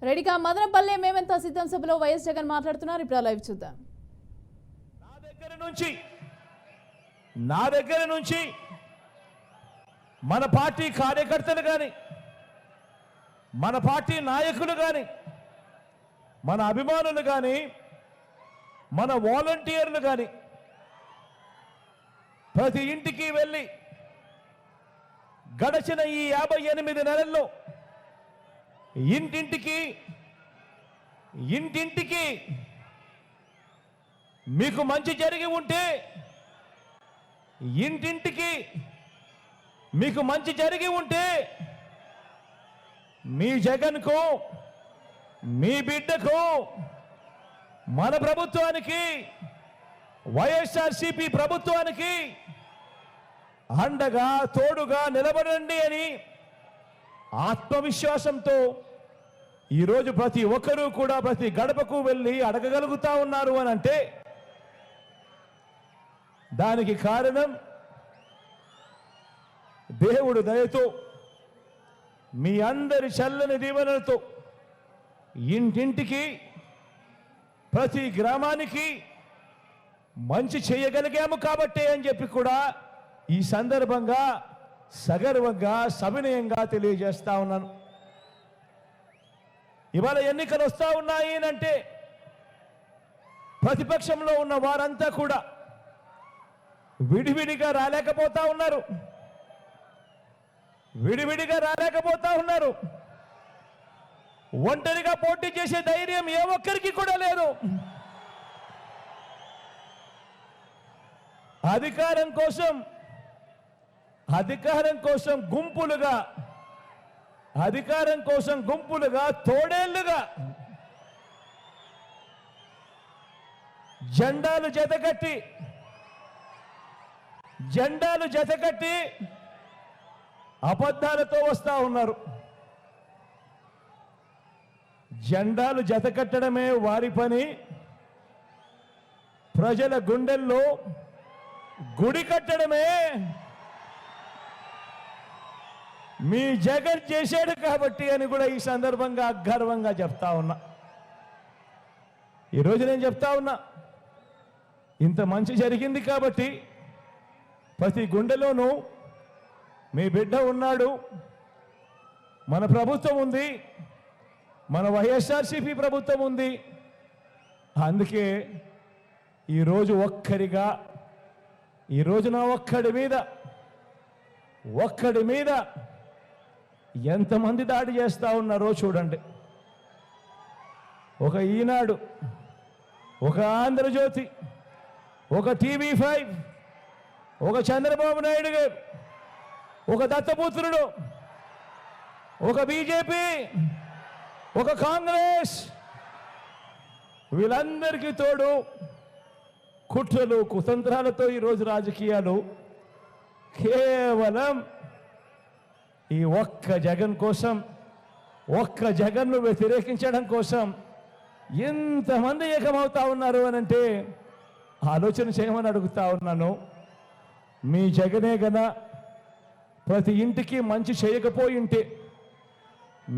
రెడీగా మదనపల్లె మేమంతా సిద్ధం సభలో వైఎస్ జగన్ మాట్లాడుతున్నారు. ఇప్పుడు లైవ్ చూద్దాం. నా దగ్గర నుంచి మన పార్టీ కార్యకర్తలు కానీ, మన పార్టీ నాయకులు కానీ, మన అభిమానులు కానీ, మన వాలంటీర్లు కానీ ప్రతి ఇంటికి వెళ్ళి గడచిన ఈ 58 నెలల్లో ఇంటింటికి మీకు మంచి జరిగి ఉంటే, ఇంటింటికి మీకు మంచి జరిగి ఉంటే మీ జగన్కు, మీ బిడ్డకు, మన ప్రభుత్వానికి, వైఎస్ఆర్సీపీ ప్రభుత్వానికి అండగా తోడుగా నిలబడండి అని ఆత్మవిశ్వాసంతో ఈరోజు ప్రతి ఒక్కరూ కూడా ప్రతి గడపకు వెళ్ళి అడగగలుగుతా ఉన్నారు అని అంటే దానికి కారణం దేవుడు దయతో, మీ అందరి చల్లని దీవెనలతో ఇంటింటికి ప్రతి గ్రామానికి మంచి చేయగలిగాము కాబట్టే అని చెప్పి కూడా ఈ సందర్భంగా సగర్వంగా సవినయంగా తెలియజేస్తా ఉన్నాను. ఇవాళ ఎన్నికలు వస్తూ ఉన్నాయి అంటే ప్రతిపక్షంలో ఉన్న వారంతా కూడా విడివిడిగా రాలేకపోతా ఉన్నారు. ఒంటరిగా పోటీ చేసే ధైర్యం ఏ ఒక్కరికి కూడా లేదు. అధికారం కోసం గుంపులుగా తోడేళ్లుగా జెండాలు జతకట్టి అబద్ధాలతో వస్తా ఉన్నారు. జెండాలు జతకట్టడమే వారి పని, ప్రజల గుండెల్లో గుడి కట్టడమే మీ జగన్ చేశాడు కాబట్టి అని కూడా ఈ సందర్భంగా గర్వంగా చెప్తా ఉన్నా. ఈరోజు నేను చెప్తా ఉన్నా, ఇంత మంచి జరిగింది కాబట్టి ప్రతి గుండెలోనూ మీ బిడ్డ ఉన్నాడు, మన ప్రభుత్వం ఉంది, మన వైఎస్ఆర్సీపీ ప్రభుత్వం ఉంది. అందుకే ఈరోజు నా ఒక్కడి మీద ఎంతమంది దాడి చేస్తా ఉన్నారో చూడండి. ఒక ఈనాడు, ఒక ఆంధ్రజ్యోతి, ఒక TV5, ఒక చంద్రబాబు నాయుడు గారు, ఒక దత్తపుత్రుడు, ఒక బీజేపీ, ఒక కాంగ్రెస్, వీళ్ళందరికీ తోడు కుట్రలు కుతంత్రాలతో ఈరోజు రాజకీయాలు కేవలం ఈ ఒక్క జగన్ కోసం, ఒక్క జగన్ను వ్యతిరేకించడం కోసం ఎంతమంది ఏకమవుతా ఉన్నారు అని అంటే ఆలోచన చేయమని అడుగుతా ఉన్నాను. మీ జగనే గన ప్రతి ఇంటికి మంచి చేయకపోయింటే,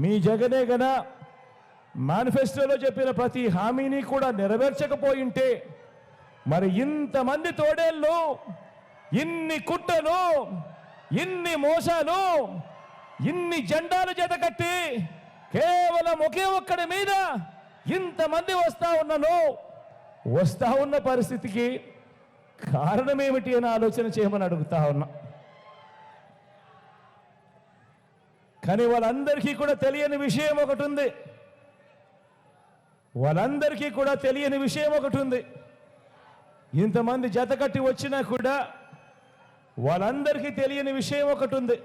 మీ జగనే గన మేనిఫెస్టోలో చెప్పిన ప్రతి హామీని కూడా నెరవేర్చకపోయింటే, మరి ఇంతమంది తోడేళ్ళు, ఇన్ని కుట్రలు, ఇన్ని మోసాలు, ఇన్ని జెండాలు జతకట్టి కేవలం ఒకే ఒక్కడి మీద ఇంతమంది వస్తా ఉన్న పరిస్థితికి కారణం ఏమిటి అని ఆలోచన చేయమని అడుగుతా ఉన్నా. కానీ వాళ్ళందరికీ కూడా తెలియని విషయం ఒకటి ఉంది. ఇంతమంది జతకట్టి వచ్చినా కూడా వాళ్ళందరికీ తెలియని విషయం ఒకటి ఉంది.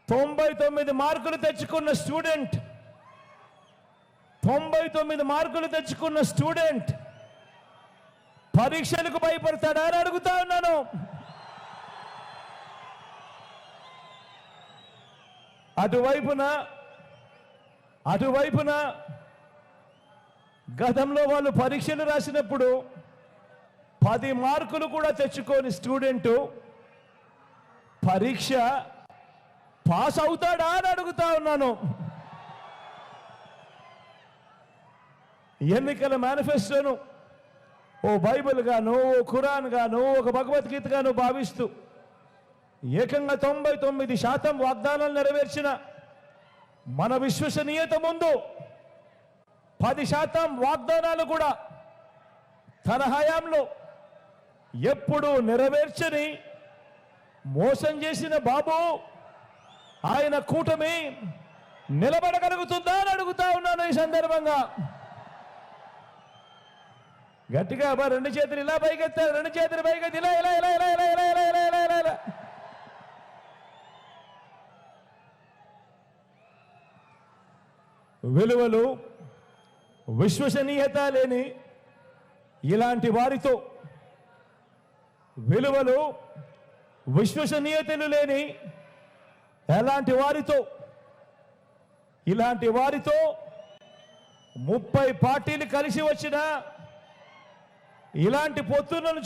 99 మార్కులు తెచ్చుకున్న స్టూడెంట్ పరీక్షలకు భయపడతాడా అని అడుగుతా ఉన్నాను. అటువైపున గతంలో వాళ్ళు పరీక్షలు రాసినప్పుడు 10 మార్కులు కూడా తెచ్చుకోని స్టూడెంట్ పరీక్ష పాస్ అవుతాడా అని అడుగుతా ఉన్నాను. ఎన్నికల మేనిఫెస్టోను ఓ బైబిల్ గాను, ఓ ఖురాన్ గాను, ఒక భగవద్గీత గాను భావిస్తూ ఏకంగా 99% వాగ్దానాలు నెరవేర్చిన మన విశ్వసనీయత ముందు 10% వాగ్దానాలు కూడా తన హయాంలో ఎప్పుడూ నెరవేర్చని మోసం చేసిన బాబు ఆయన కూటమి నిలబడగలుగుతుందా అని అడుగుతా ఉన్నాను ఈ సందర్భంగా. గట్టిగా రెండు చేతులు ఇలా పైకెత్తారు, రెండు చేతులు పైకెత్తి ఇలా ఇలా ఇలా ఇలా ఇలా ఇలా ఇలా ఇలా ఇలా ఇలా. విలువలు విశ్వసనీయత లేని ఇలాంటి వారితో, విలువలు విశ్వసనీయతలు లేని ఎలాంటి వారితో, ఇలాంటి వారితో 30 పార్టీలు కలిసి వచ్చిన ఇలాంటి పొత్తులను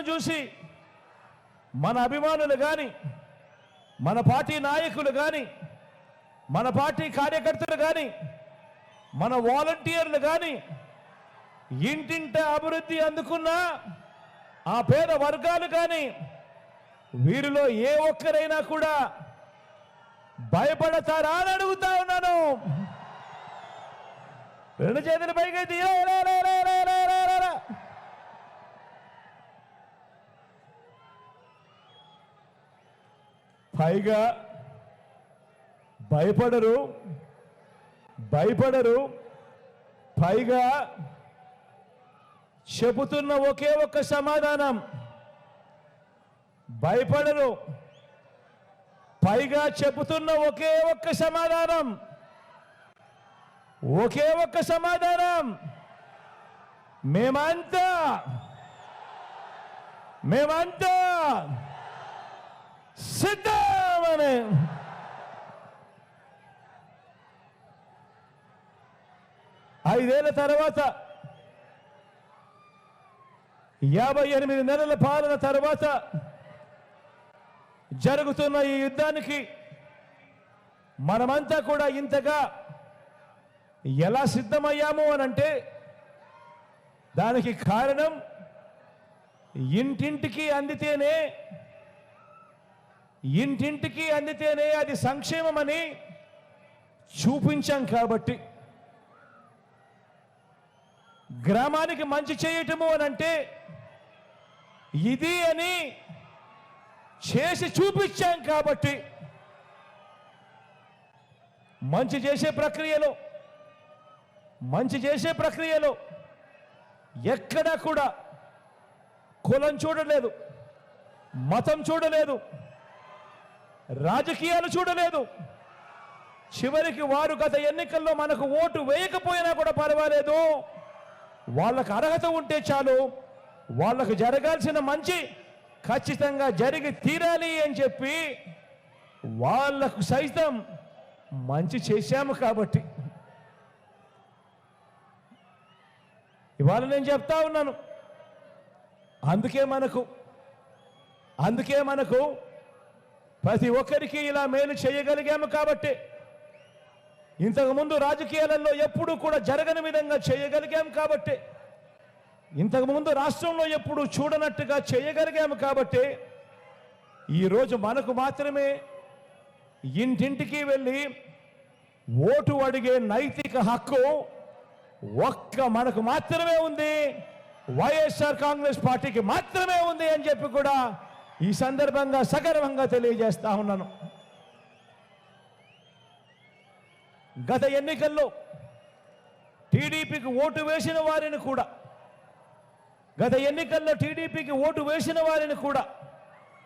చూసి మన అభిమానులు కానీ, మన పార్టీ నాయకులు కానీ, మన పార్టీ కార్యకర్తలు కానీ, మన వాలంటీర్లు కానీ, ఇంటింట అభివృద్ధి అందుకున్న ఆ పేద వర్గాలు కానీ, వీరిలో ఏ ఒక్కరైనా కూడా భయపడతారా అని అడుగుతా ఉన్నాను. రెండు చేతులు పైకి పైగా భయపడరు, పైగా చెబుతున్న ఒకే ఒక్క సమాధానం, భయపడరు, పైగా చెబుతున్న ఒకే ఒక్క సమాధానం, మేమంతా సిద్ధమని. 5 ఏళ్ల తర్వాత, 58 నెలల పాలన తర్వాత జరుగుతున్న ఈ యుద్ధానికి మనమంతా కూడా ఇంతగా ఎలా సిద్ధమయ్యాము అనంటే దానికి కారణం ఇంటింటికి అందితేనే అది సంక్షేమమని చూపించాం కాబట్టి. గ్రామానికి మంచి చేయటము అనంటే ఇది అని చేసి చూపించాం కాబట్టి. మంచి చేసే ప్రక్రియలో ఎక్కడా కూడా కులం చూడలేదు, మతం చూడలేదు, రాజకీయాలు చూడలేదు. చివరికి వారు గత ఎన్నికల్లో మనకు ఓటు వేయకపోయినా కూడా పర్వాలేదు, వాళ్ళకు అర్హత ఉంటే చాలు, వాళ్ళకు జరగాల్సిన మంచి ఖచ్చితంగా జరిగి తీరాలి అని చెప్పి వాళ్ళకు సైతం మంచి చేశాము కాబట్టి. ఇవాళ నేను చెప్తా ఉన్నాను, అందుకే మనకు ప్రతి ఒక్కరికి ఇలా మేలు చేయగలిగాము కాబట్టి, ఇంతకుముందు రాజకీయాలలో ఎప్పుడూ కూడా జరగని విధంగా చేయగలిగాము కాబట్టి, ఇంతకుముందు రాష్ట్రంలో ఎప్పుడూ చూడనట్టుగా చేయగలిగాము కాబట్టి, ఈరోజు మనకు మాత్రమే ఇంటింటికి వెళ్ళి ఓటు అడిగే నైతిక హక్కు మనకు మాత్రమే ఉంది, వైఎస్ఆర్ కాంగ్రెస్ పార్టీకి మాత్రమే ఉంది అని చెప్పి కూడా ఈ సందర్భంగా సగర్వంగా తెలియజేస్తా ఉన్నాను. గత ఎన్నికల్లో టీడీపీకి ఓటు వేసిన వారిని కూడా